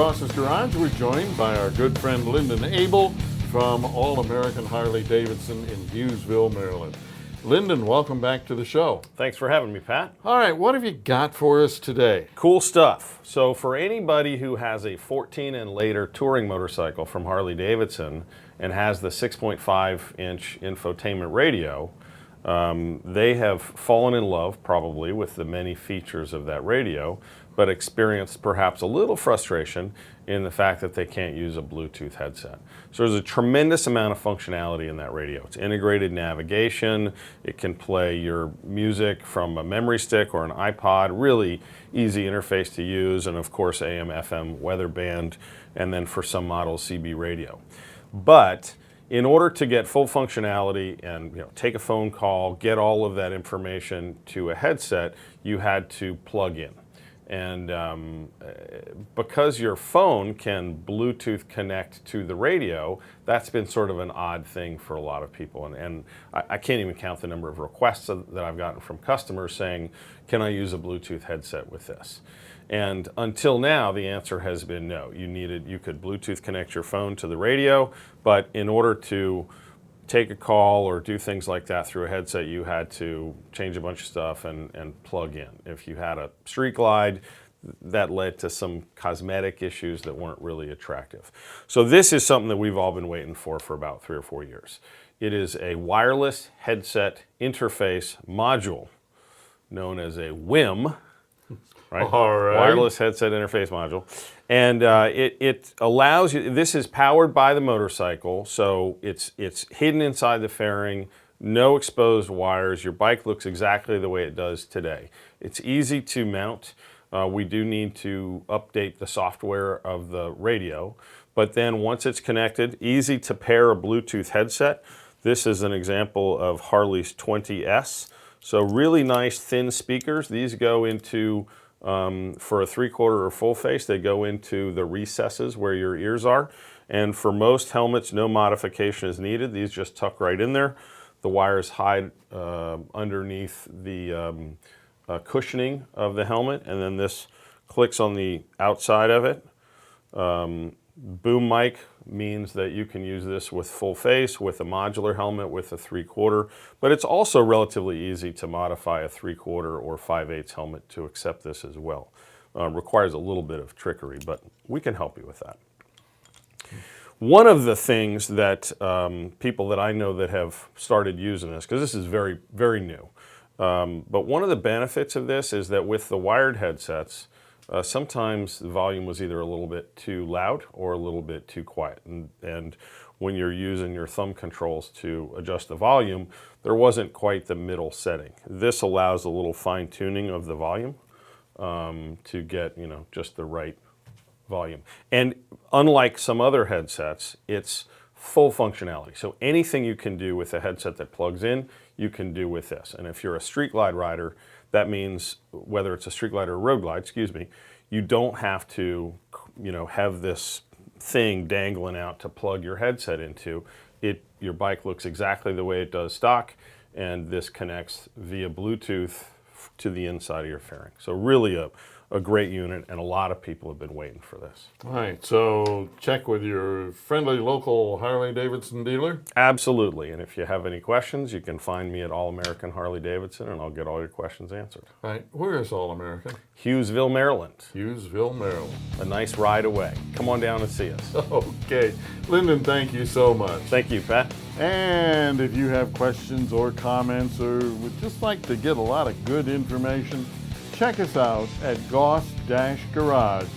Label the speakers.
Speaker 1: Goss's Garage. We're joined by our good friend Lyndon Abell from All American Harley Davidson in Hughesville, Maryland. Lyndon, welcome back to the show.
Speaker 2: Thanks for having me, Pat.
Speaker 1: All right, what have you got for us today?
Speaker 2: Cool stuff. So for anybody who has a 14 and later touring motorcycle from Harley Davidson and has the 6.5-inch infotainment radio, they have fallen in love probably with the many features of that radio, but experienced perhaps a little frustration in the fact that they can't use a Bluetooth headset. So there's a tremendous amount of functionality in that radio. It's integrated navigation. It can play your music from a memory stick or an iPod, really easy interface to use, and of course AM, FM, weather band, and then for some models CB radio. But in order to get full functionality and take a phone call, get all of that information to a headset, you had to plug in. And because your phone can Bluetooth connect to the radio, that's been sort of an odd thing for a lot of people. And I can't even count the number of requests that I've gotten from customers saying, can I use a Bluetooth headset with this? And until now, the answer has been no. You could Bluetooth connect your phone to the radio, but in order to take a call or do things like that through a headset, you had to change a bunch of stuff and plug in. If you had a Street Glide, that led to some cosmetic issues that weren't really attractive. So this is something that we've all been waiting for about 3 or 4 years. It is a wireless headset interface module known as a WIM, right?
Speaker 1: All right.
Speaker 2: Wireless headset interface module. And it allows you, this is powered by the motorcycle, so it's hidden inside the fairing, no exposed wires. Your bike looks exactly the way it does today. It's easy to mount. We do need to update the software of the radio, but then once it's connected, easy to pair a Bluetooth headset. This is an example of Harley's 20S. So really nice thin speakers. These go into for a 3/4 or full face, they go into the recesses where your ears are. And for most helmets, no modification is needed. These just tuck right in there. The wires hide underneath the cushioning of the helmet, and then this clicks on the outside of it. Boom mic means that you can use this with full face, with a modular helmet, with a 3/4, but it's also relatively easy to modify a 3/4 or 5/8 helmet to accept this as well. Requires a little bit of trickery, but we can help you with that. One of the things that people that I know that have started using this, because this is very, very new, but one of the benefits of this is that with the wired headsets, sometimes the volume was either a little bit too loud or a little bit too quiet. And when you're using your thumb controls to adjust the volume, there wasn't quite the middle setting. This allows a little fine tuning of the volume to get just the right volume. And unlike some other headsets, it's full functionality. So anything you can do with a headset that plugs in, you can do with this. And if you're a Street Glide rider, that means whether it's a Street Glide or a Road Glide, you don't have to, have this thing dangling out to plug your headset into. Your bike looks exactly the way it does stock, and this connects via Bluetooth to the inside of your fairing. So really a great unit, and a lot of people have been waiting for this.
Speaker 1: All right, so check with your friendly local Harley-Davidson dealer.
Speaker 2: Absolutely, and if you have any questions, you can find me at All American Harley Davidson, and I'll get all your questions answered.
Speaker 1: All right, where is All American?
Speaker 2: Hughesville, Maryland.
Speaker 1: Hughesville, Maryland.
Speaker 2: A nice ride away. Come on down and see us.
Speaker 1: Okay, Lyndon, thank you so much.
Speaker 2: Thank you, Pat.
Speaker 1: And if you have questions or comments or would just like to get a lot of good information, check us out at goss-garage.com.